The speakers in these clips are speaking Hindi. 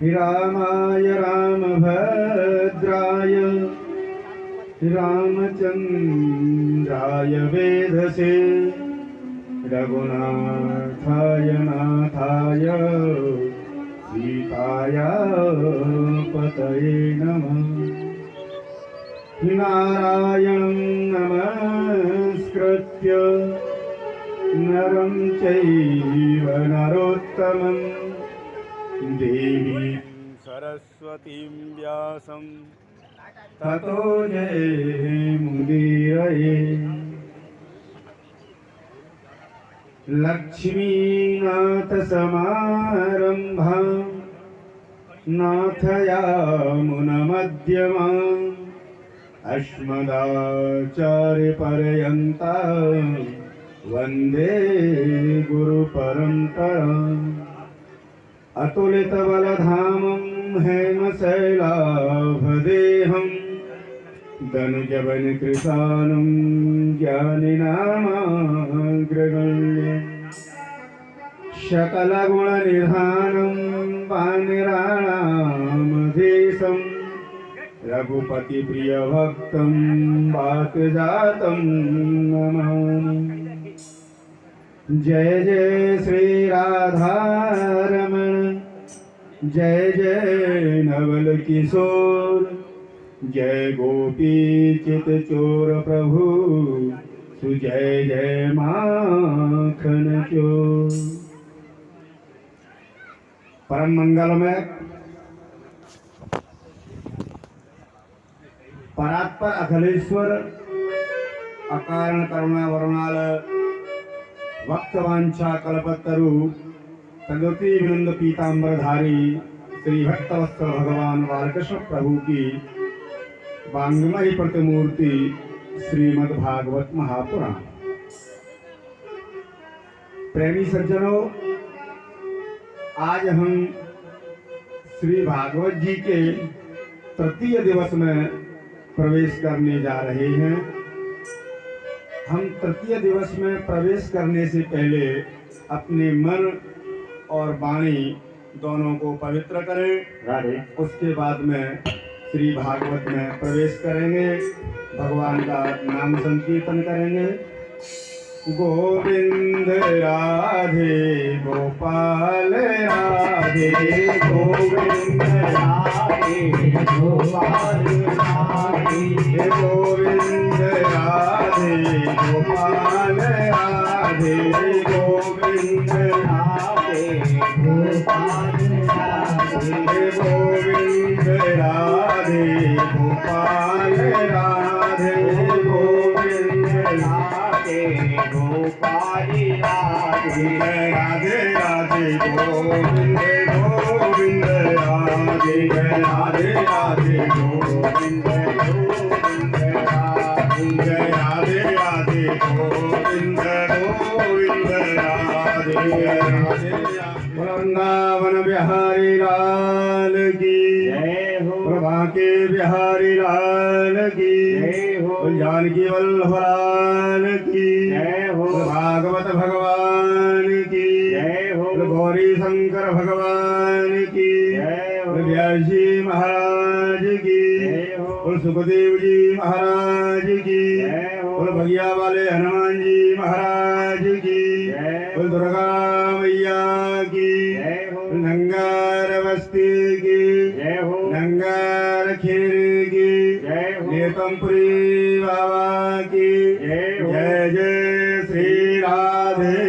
रामाय रामभद्राय रामचन्द्राय वेधसे रघुनाथाय नाथाय सीताय पतये नमः। नारायणं नमस्कृत्य नरं चैव नरोत्तमं देवीं सरस्वतीं व्यासं ततो जयमुदीरये। लक्ष्मीनाथसमारम्भां नाथयामुनमध्यमाम् अस्मदाचार्यपर्यन्तां वन्दे गुरुपरम्पराम्। अतुलितबलधामं हेमशैलाभदेहं दनुजवनकृशानं ज्ञानिनामाग्रगण्यम् सकलगुणनिधानं वानराणामधीशं रघुपतिप्रियभक्तं वातजातं नमामि। जय जय श्री राधारमण जय जय नवल किशोर जय गोपी चित चोर प्रभु सुजय जय माखन चोर। परम मंगलमय परात्पर अखिलेश्वर अकारण करुणा वरुणाल भक्तवांछा कल्पतरु तदुति विनंद पीतांबरधारी श्री भक्तवत्सल भगवान बालकृष्ण प्रभु की वांग्मयी प्रतिमूर्ति श्रीमद् भागवत महापुराण। प्रेमी सज्जनों, आज हम श्री भागवत जी के तृतीय दिवस में प्रवेश करने जा रहे हैं। हम तृतीय दिवस में प्रवेश करने से पहले अपने मन और वाणी दोनों को पवित्र करें। उसके बाद में श्री भागवत में प्रवेश करेंगे, भगवान का नाम संकीर्तन करेंगे। गोविंद राधे गोपाल राधे गोविंद राधे गोपाल राधे गोविंद राधे गोपाल राधे गोविंद राधे गोपाल राधे गोविंद राधे गोपाल राधे गोविंद राधे गोपाल राधे राधे राधे गोविंद गोविंद राधे राधे राधे गोविंद गोविंद राधे राधे राधे गोविंद गोविंद राधे राधे। वृंदावन बिहारी लाल की जय हो, प्रभा के बिहारी लाल की जय हो, जानकी वल्लभ लाल की जय हो, भागवत भगवान की जय हो, गौरी शंकर भगवान की जय हो, व्यास जी महाराज की जय हो, सुखदेव जी महाराज की जय हो, भैया वाले हनुमान जी महाराज की जय हो, दुर्गा मैया की जय हो, नंगार बस्ती की जय हो, नंगार खीर की जय हो, नेतमपुरी बाबा की जय हो। जय जय श्री राधे।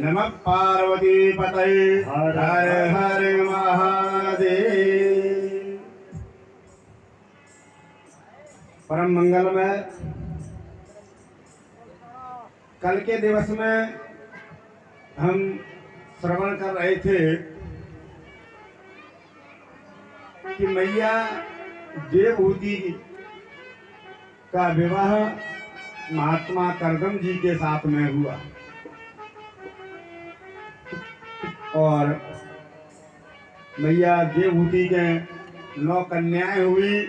नमः पार्वती पतये हर हर महादेव। परम मंगलमय कल के दिवस में हम श्रवण कर रहे थे कि मैया देवहूति का विवाह महात्मा करदम जी के साथ में हुआ और मैया देवहूति के 9 कन्याएं हुई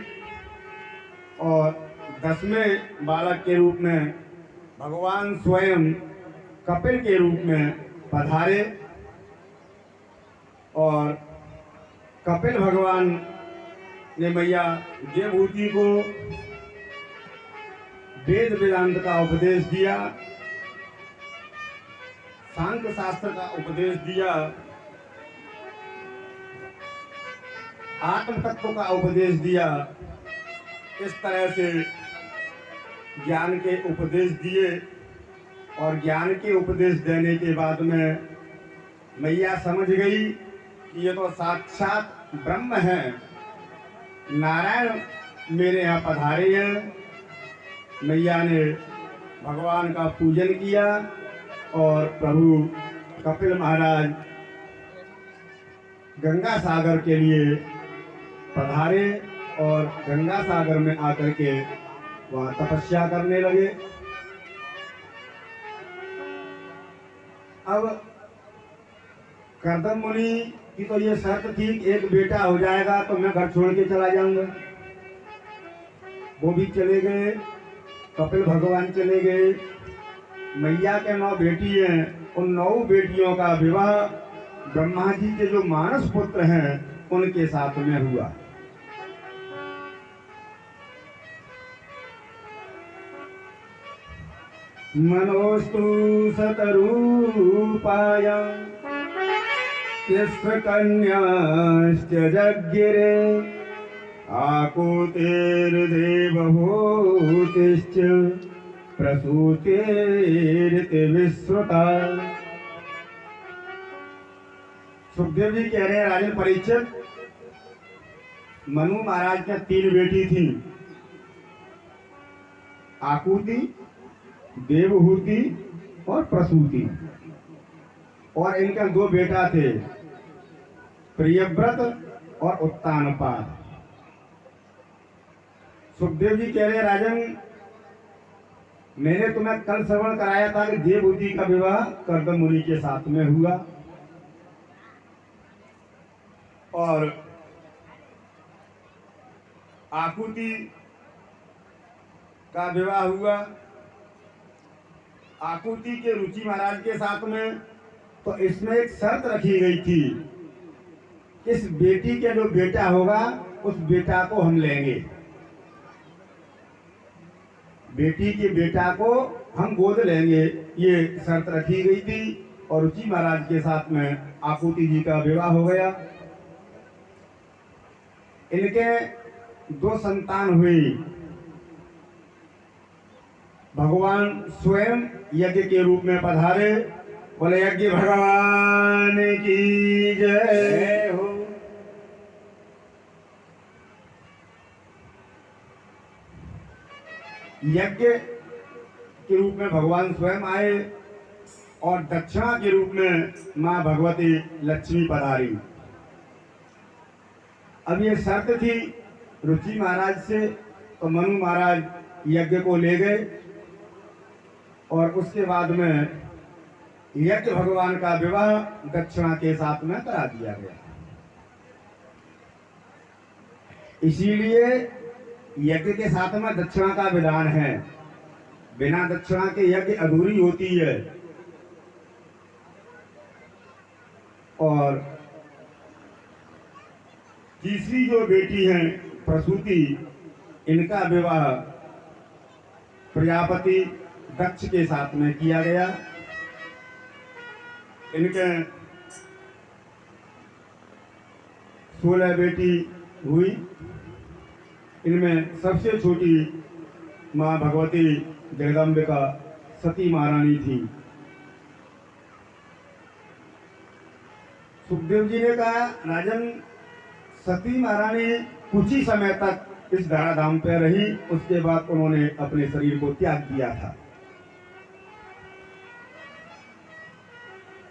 और 10वें बालक के रूप में भगवान स्वयं कपिल के रूप में पधारे और कपिल भगवान ने मैया देवहूति को वेद वेदांत का उपदेश दिया, सांख्य शास्त्र का उपदेश दिया, आत्म तत्व का उपदेश दिया। इस तरह से ज्ञान के उपदेश दिए और ज्ञान के उपदेश देने के बाद में मैया समझ गई कि ये तो साक्षात ब्रह्म है, नारायण मेरे यहाँ पधारे हैं। मैया ने भगवान का पूजन किया और प्रभु कपिल महाराज गंगा सागर के लिए पधारे और गंगा सागर में आकर के वहाँ तपस्या करने लगे। अब कर्दम मुनि की तो ये शर्त थी कि एक बेटा हो जाएगा तो मैं घर छोड़ के चला जाऊंगा। वो भी चले गए, कपिल भगवान चले गए। मैया के 9 बेटी हैं, उन 9 बेटियों का विवाह ब्रह्मा जी के जो मानस पुत्र हैं उनके साथ में हुआ। मनोस्तु शतरूपाय तिस्र कन्याश्च जज्ञिरे आकुतिर्देवहूतिश्च प्रसूतिरिति विश्रुता। सुखदेव जी कह रहे हैं, राजन परीक्षित, मनु महाराज की 3 बेटी थी, आकुति, देवहूति और प्रसूति, और इनका 2 बेटा थे, प्रियव्रत और उत्तानपाद। सुखदेव जी कह रहे हैं, राजन मैंने तुम्हें कल श्रवण कराया था कि देवहूति का विवाह कर्दम मुनि के साथ में हुआ और आकुति का विवाह हुआ। आकुति के रुचि महाराज के साथ में, तो इसमें एक शर्त रखी गई थी, इस बेटी के जो बेटा होगा उस बेटा को हम लेंगे, बेटी के बेटा को हम गोद लेंगे, ये शर्त रखी गई थी। और रुचि महाराज के साथ में आकुति जी का विवाह हो गया। इनके 2 संतान हुई। भगवान स्वयं यज्ञ के रूप में पधारे। बोले यज्ञ भगवान की जय हो। यज्ञ के रूप में भगवान स्वयं आए और दक्षिणा के रूप में मां भगवती लक्ष्मी पधारी। अब ये शर्त थी रुचि महाराज से, तो मनु महाराज यज्ञ को ले गए और उसके बाद में यज्ञ भगवान का विवाह दक्षिणा के साथ में करा दिया गया। इसीलिए यज्ञ के साथ में दक्षिणा का विधान है, बिना दक्षिणा के यज्ञ अधूरी होती है। और तीसरी जो बेटी हैं प्रसूति, इनका विवाह प्रजापति दक्ष के साथ में किया गया। इनके 16 बेटी हुई। इनमें सबसे छोटी मां भगवती जगदम्बिका सती महारानी थी। सुखदेव जी ने कहा, राजन सती महारानी कुछ ही समय तक इस धराधाम पर रही, उसके बाद उन्होंने अपने शरीर को त्याग दिया था।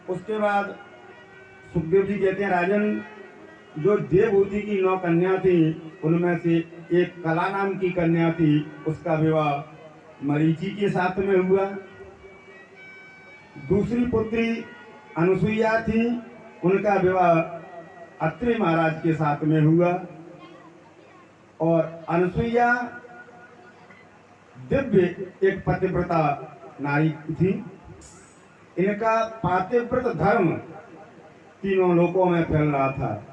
उसके बाद सुखदेव जी कहते हैं, राजन जो देवहूति की 9 कन्या थी, उनमें से एक कला नाम की कन्या थी, उसका विवाह मरीचि के साथ में हुआ। दूसरी पुत्री अनुसुईया थी, उनका विवाह अत्रि महाराज के साथ में हुआ। और अनुसुईया दिव्य एक पतिव्रता नारी थी। इनका पातिव्रत धर्म तीनों लोकों में फैल रहा था।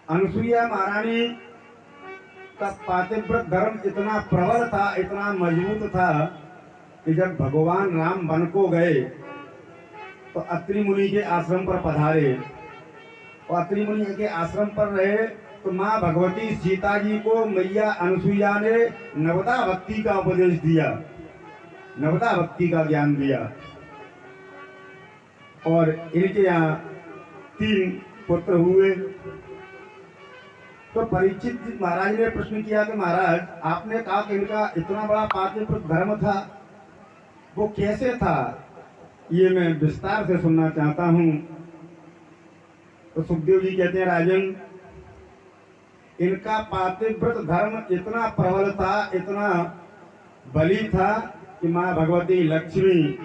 अनुसुईया महारानी का पातिव्रत धर्म इतना प्रबल था, इतना मजबूत था कि जब भगवान राम वन को गए तो अत्रि मुनि के आश्रम पर पधारे और अत्रि मुनि के आश्रम पर रहे तो माँ भगवती सीता जी को मैया अनुसुईया ने नवदा भक्ति का उपदेश दिया, नवदा भक्ति का ज्ञान दिया। और इनके यहाँ 3 पुत्र हुए। तो परीक्षित महाराज ने प्रश्न किया कि महाराज आपने कहा कि इनका इतना बड़ा पातिव्रत धर्म था, वो कैसे था, ये मैं विस्तार से सुनना चाहता हूँ। तो सुखदेव जी कहते हैं राजन, इनका पातिव्रत धर्म इतना प्रबल था, इतना बली था कि माँ भगवती लक्ष्मी,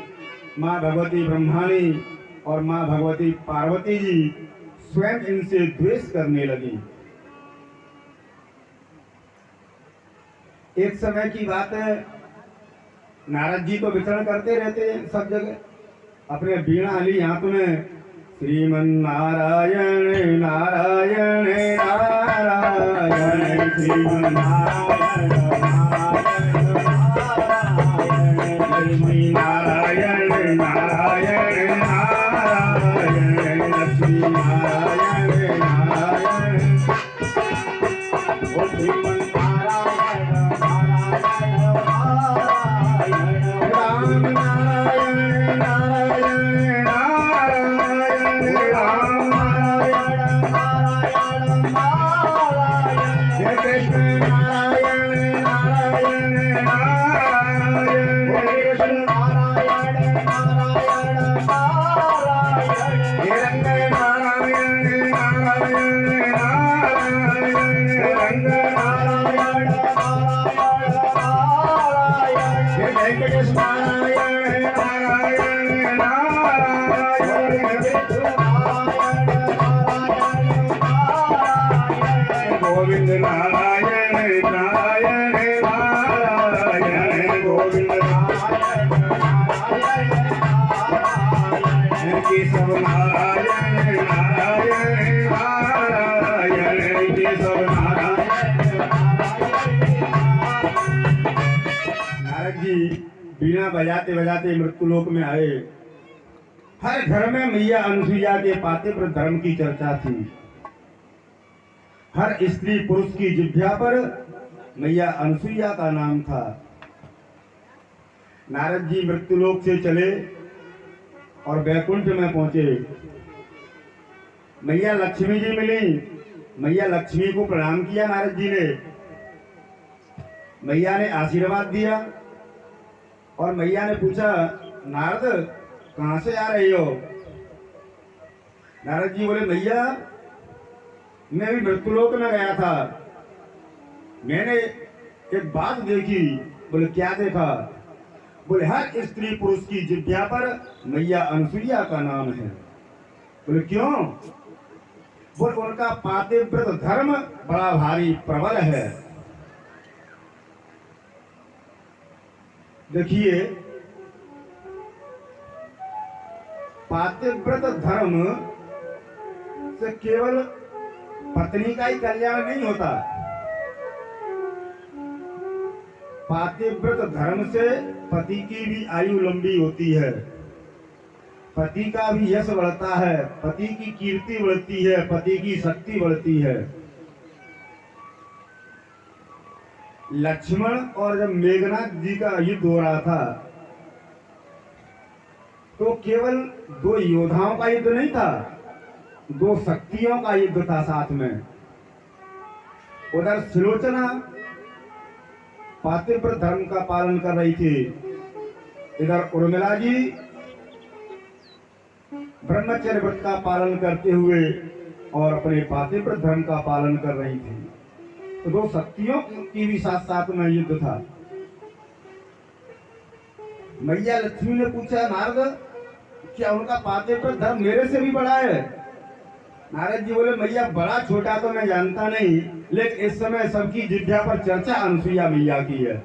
माँ भगवती ब्रह्माणी और माँ भगवती पार्वती जी स्वयं इनसे द्वेष करने लगी। एक समय की बात है, नारद जी तो विचरण करते रहते हैं सब जगह, अपने बीणा हली हाथ में श्रीमन नारायण नारायण नारायण श्रीमन नारायण नारायण नारायण नारायण लक्ष्मी नारायण नारायण ओ श्रीमन नारायण राम नारायण नारायण गोविंद नारायण नारायण नारायण गोविंद नारायण केशव नारायण नारायण नारायण केशव नारायण। नारद जी बीना बजाते बजाते मृत्युलोक में आए। हर घर में मैया अनुसुईया के पातिव्रत धर्म की चर्चा थी। हर स्त्री पुरुष की जिह्वा पर मैया अनुसुईया का नाम था। नारद जी मृत्युलोक से चले और वैकुंठ में पहुंचे। मैया लक्ष्मी जी मिली। मैया लक्ष्मी को प्रणाम किया नारद जी ने। मैया ने आशीर्वाद दिया और मैया ने पूछा, नारद कहां से आ रही हो? नारद जी बोले, मैया मैं भी मृत्युलोक में गया था, मैंने एक बात देखी। बोले क्या देखा? बोले हर स्त्री पुरुष की जिह्वा पर मैया अनुसुईया का नाम है। बोले क्यों? बोले उनका पातिव्रत धर्म बड़ा भारी प्रबल है। देखिए, पातिव्रत धर्म से केवल पत्नी का ही कल्याण नहीं होता। पातिव्रत धर्म से पति की भी आयु लंबी होती है, पति का भी यश बढ़ता है, पति की कीर्ति बढ़ती है, पति की शक्ति बढ़ती है। लक्ष्मण और जब मेघनाथ जी का युद्ध हो रहा था तो केवल 2 योद्धाओं का युद्ध नहीं था, 2 शक्तियों का युद्ध था साथ में। उधर सुलोचना पातिव्रत धर्म का पालन कर रही थी, इधर उर्मिला जी ब्रह्मचर्य व्रत का पालन करते हुए और अपने पातिव्रत धर्म का पालन कर रही थी। तो 2 शक्तियों की भी साथ साथ में युद्ध था। मैया लक्ष्मी ने पूछा, नारद क्या उनका पातिव्रत धर्म मेरे से भी बड़ा है? नारद जी बोले, मैया बड़ा छोटा तो मैं जानता नहीं, लेकिन इस समय सबकी जिह्वा पर चर्चा अनुसुईया मैया की है।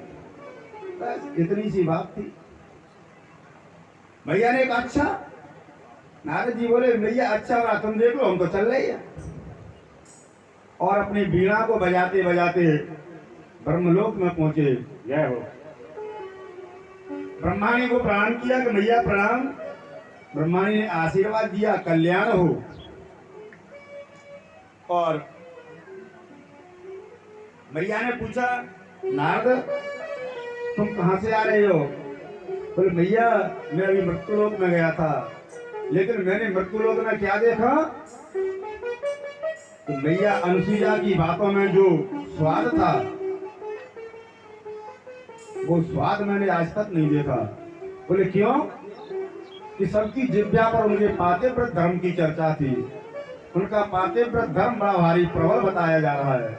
बस इतनी सी बात थी। मैया ने कहा अच्छा। नारद जी बोले, मैया अच्छा हो रहा, तुम देख लो, हम तो चल रहे हैं। और अपनी वीणा को बजाते बजाते ब्रह्मलोक में पहुंचे। जय हो। ब्रह्मा जी को प्रणाम किया कि मैया प्रणाम। ब्रह्मा जी ने आशीर्वाद दिया कल्याण हो। और मैया ने पूछा नारद तुम कहां से आ रहे हो? बोले मैया मैं अभी मृत्युलोक में गया था, लेकिन मैंने मृत्युलोक में क्या देखा? तो मैया अनुसुईया की बातों में जो स्वाद था वो स्वाद मैंने आज तक नहीं देखा। बोले क्यों? कि सबकी जिह्वा पर उनके पातिव्रत धर्म की चर्चा थी। उनका पातिव्रत धर्म बड़ा भारी प्रबल बताया जा रहा है।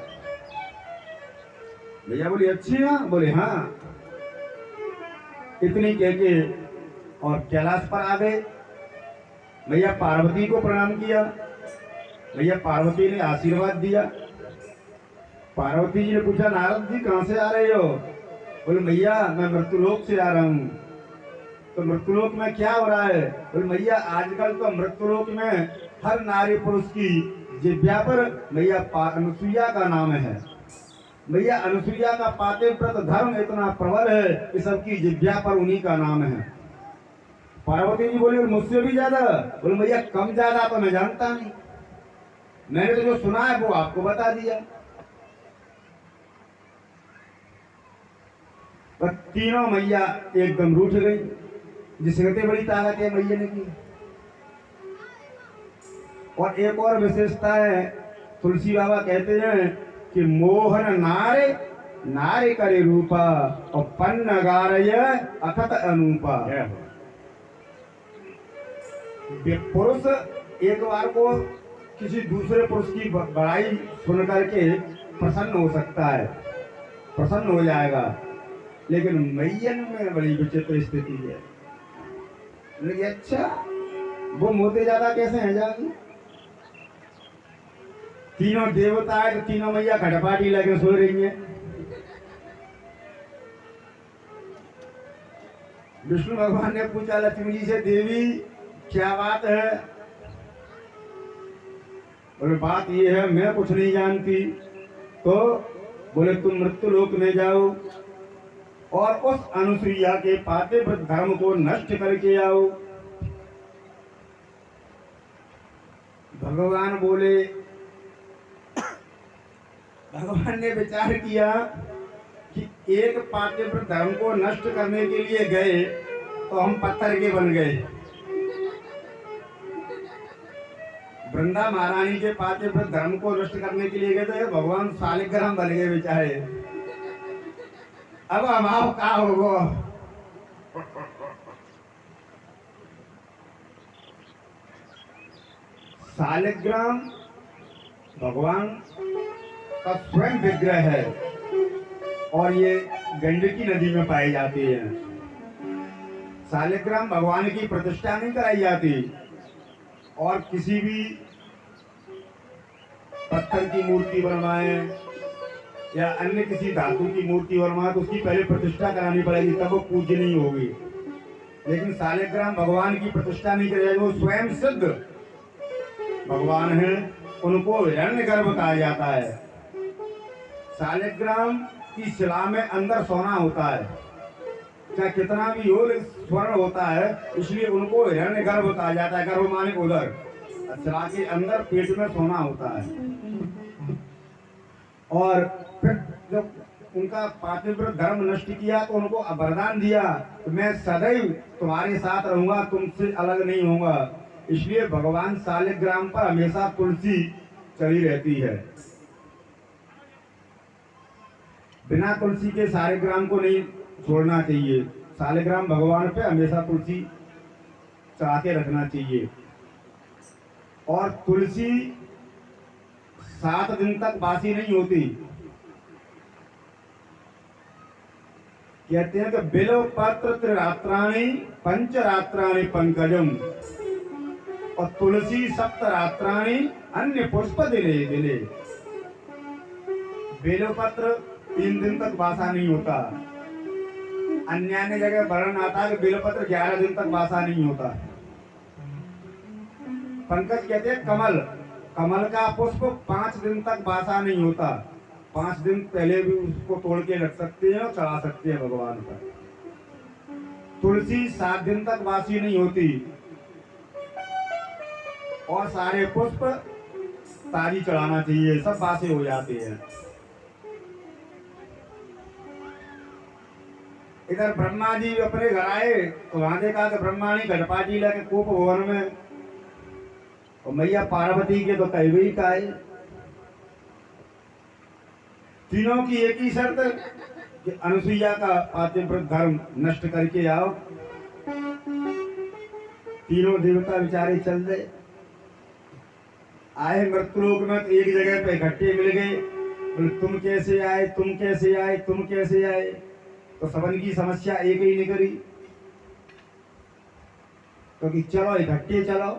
भैया बोली अच्छी है? बोले हाँ। इतनी कह के और कैलाश पर आ गए। भैया पार्वती को प्रणाम किया। भैया पार्वती ने आशीर्वाद दिया। पार्वती जी ने पूछा नारद जी कहां से आ रहे हो? बोले मैया मैं मृत्युलोक से आ रहा हूँ। तो मृत्युलोक में क्या हो रहा है? बोले मैया आजकल तो मृत्युलोक में हर नारी पुरुष की जिह्वा पर मैया अनुसुईया का नाम है। मैया अनुसुईया का पातिव्रत धर्म इतना प्रबल है कि सबकी जिह्वा पर उन्हीं का नाम है। पार्वती जी बोली मुझसे भी ज्यादा? बोले मैया कम ज्यादा तो मैं जानता नहीं, मैंने तो जो सुना है वो आपको बता दिया। बस तीनों मैया एकदम रूठ गई। जिसके बड़ी ताकत है मैया ने की। और एक और विशेषता है, तुलसी बाबा कहते हैं कि मोहन नारे नारे करे रूपा और पन्न गारय अखत अनूपा। पुरुष एक बार को किसी दूसरे पुरुष की बड़ाई सुन करके प्रसन्न हो सकता है, प्रसन्न हो जाएगा, लेकिन मैयन में बड़ी विचित्र स्थिति है। लेकिन अच्छा वो मोते ज्यादा कैसे हैं जागी? तीनों देवता है तो तीनों मैया खटपाटी लगे सो रही हैं। विष्णु भगवान ने पूछा लक्ष्मी जी से देवी क्या बात है? बोले बात ये है मैं कुछ नहीं जानती। तो बोले तुम मृत्युलोक में जाओ और उस अनुसुईया के पातिव्रत धर्म को नष्ट करके आओ। भगवान बोले, भगवान ने विचार किया कि एक पातिव्रत धर्म को नष्ट करने के लिए गए तो हम पत्थर के बन गए। वृंदा महारानी के पातिव्रत धर्म को नष्ट करने के लिए गए थे, भगवान शालिग्राम बन गए बेचारे। अब हमारा क्या होगा? शालिग्राम भगवान का स्वयं विग्रह है और ये गंडकी नदी में पाई जाती है। शालिग्राम भगवान की प्रतिष्ठा नहीं कराई जाती और किसी भी पत्थर की मूर्ति बनवाए या अन्य किसी धातु की मूर्ति बनवाए तो उसकी पहले प्रतिष्ठा करानी पड़ेगी, तब वो पूजनीय होगी। लेकिन शालिग्राम भगवान की प्रतिष्ठा नहीं कराई, वो स्वयं सिद्ध भगवान है, उनको हिरण्यगर्भ कहा जाता है। शालिग्राम की शिला में अंदर सोना होता है, चाहे कितना भी हो स्वर्ण होता है, इसलिए उनको हिरण्यगर्भ कहा जाता है। गर्भ माने उदर, शिला के अंदर पेट में सोना होता है। और फिर जब उनका पातिव्रत धर्म नष्ट किया तो उनको वरदान दिया तो मैं सदैव तुम्हारे साथ रहूंगा, तुमसे अलग नहीं होऊंगा। इसलिए भगवान शालिग्राम पर हमेशा तुलसी चली रहती है। बिना तुलसी के शालिग्राम को नहीं छोड़ना चाहिए। शालिग्राम भगवान पे हमेशा तुलसी चढ़ा के रखना चाहिए। और तुलसी 7 दिन तक बासी नहीं होती। कहते हैं कि बिल्व पत्र त्रिरात्राणि पंचरात्राणि पंकजम और तुलसी 7 रात्राणि अन्य पुष्प दिले दिले। बिल्व पत्र 3 दिन तक बासा नहीं होता। अन्य जगह वर्णन आता है कि बिल्व पत्र 11 दिन तक बासा नहीं होता। पंकज कहते हैं कमल, कमल का पुष्प 5 दिन तक बासा नहीं होता, 5 दिन पहले भी उसको तोड़ के रख सकते हैं और चढ़ा सकते हैं भगवान पर। तुलसी 7 दिन तक बासी नहीं होती और सारे पुष्प ताजी चढ़ाना चाहिए, सब बासे हो जाते हैं। इधर ब्रह्मा जी अपने घर आए तो वहां देखा कि ब्रह्मा ने घटपाटी लेके कोप भवन में, और मैया पार्वती के तो कई गई का है। तीनों की एक ही शर्त कि अनुसुईया का पातिव्रत धर्म नष्ट करके आओ। तीनों देवता बेचारे चल गए, आए मृत्युलोक में तो एक जगह पे इकट्ठे मिल गए। बोले तुम कैसे आए, तुम कैसे आए, तुम कैसे आए, तो सबन की समस्या एक ही निकली, क्योंकि चलो इकट्ठे चलो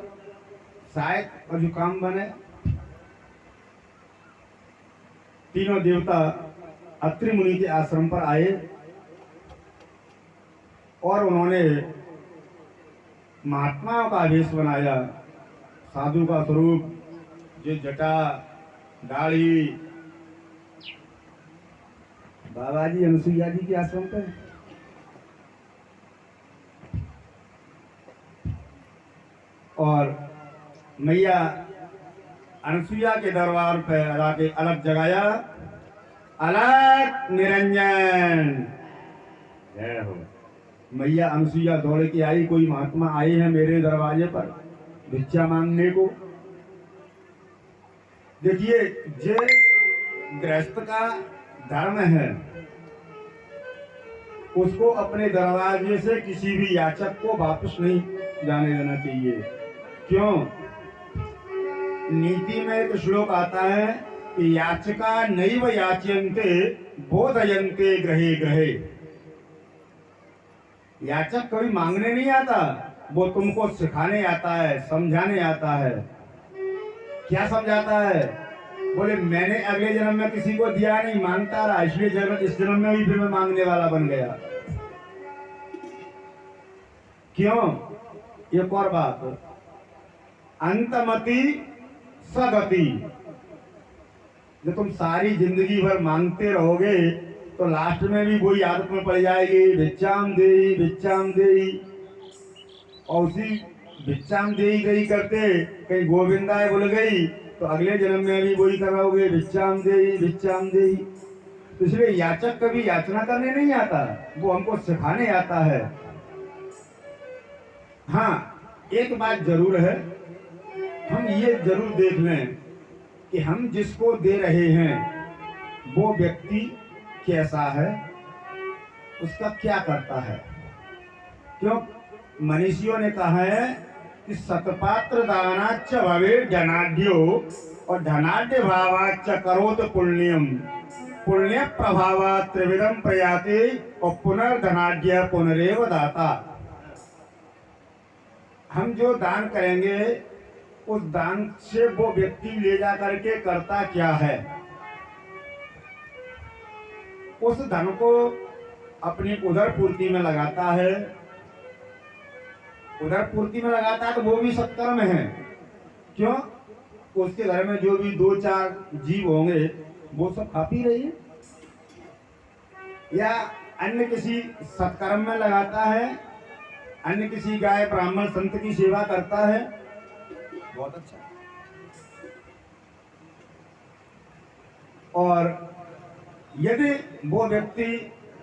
शायद और जो काम बने। तीनों देवता अत्रि मुनि के आश्रम पर आए और उन्होंने महात्माओं का वेश बनाया, साधु का स्वरूप, जो जटा दाढ़ी। बाबा जी अनुसुईया जी के आश्रम पे और मैया अनुसुईया के दरबार पे आके अलग जगाया, अलग निरंजन जय हो। मैया अनुसुईया दौड़ के आई, कोई महात्मा आए हैं मेरे दरवाजे पर भिक्षा मांगने को। देखिए ये गृहस्थ का धर्म है, उसको अपने दरवाजे से किसी भी याचक को वापस नहीं जाने देना चाहिए। क्यों? नीति में एक श्लोक आता है कि याचका नैव याच्यन्ते बोधयन्ते ग्रहे ग्रहे। याचक कभी मांगने नहीं आता, वो तुमको सिखाने आता है, समझाने आता है। क्या समझाता है? बोले मैंने अगले जन्म में किसी को दिया नहीं, मांगता रहा, इसलिए इस जन्म में भी फिर मैं मांगने वाला बन गया। क्यों? एक और बात, अंतमति सगति। जब तुम सारी जिंदगी भर मांगते रहोगे तो लास्ट में भी वही आदत में पड़ जाएगी, भिक्षाम देही भिक्षाम देही। और उसी भिक्षाम देही देही करते कहीं गोविंदाय बोल गई तो अगले जन्म में भी वही कराओगे, भिक्षाम देही भिक्षाम देही। तो इसलिए याचक कभी याचना करने नहीं आता, वो हमको सिखाने आता है। हाँ, एक बात जरूर है, हम ये जरूर देख लें कि हम जिसको दे रहे हैं वो व्यक्ति कैसा है, उसका क्या करता है। क्यों? मनीषियों ने कहा है कि सतपात्र दानाच्च भवे धनाढ्यो और धनाढ्य भावाच्च करोत पुण्यम पुण्य प्रभावा त्रिविधम प्रयाते और पुनर्धनाढ्य पुनरेव दाता। हम जो दान करेंगे उस दान से वो व्यक्ति ले जा करके करता क्या है, उस धन को अपनी उदर पूर्ति में लगाता है। उदर पूर्ति में लगाता है तो वो भी सत्कर्म है। क्यों? उसके घर में जो भी 2-4 जीव होंगे वो सब खा पी रही है, या अन्य किसी सत्कर्म में लगाता है, अन्य किसी गाय ब्राह्मण संत की सेवा करता है, बहुत अच्छा। और यदि वो व्यक्ति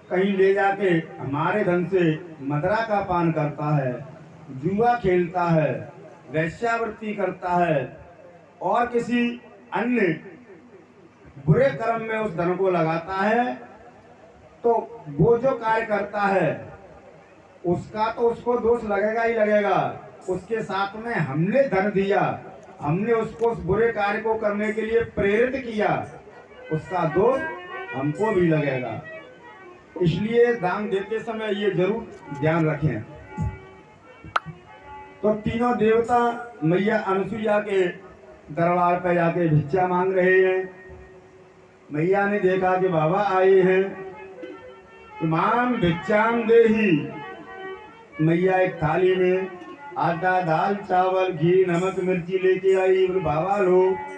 कहीं ले जाके हमारे धन से मदिरा का पान करता है, जुआ खेलता है, वैश्यावृत्ति करता है और किसी अन्य बुरे कर्म में उस धन को लगाता है, तो वो जो कार्य करता है उसका तो उसको दोष लगेगा ही लगेगा। उसके साथ में हमने धन दिया, हमने उसको उस बुरे कार्य को करने के लिए प्रेरित किया, उसका दोष हमको भी लगेगा। इसलिए दान देते समय ये जरूर ध्यान रखें। तो तीनों देवता मैया अनुसुईया के दरबार पर जाके भिक्षा मांग रहे हैं। मैया ने देखा कि बाबा आए हैं, माम भिक्षाम देही। मैया एक थाली में आटा दाल चावल घी नमक मिर्ची लेके आई। बोले बाबा लोग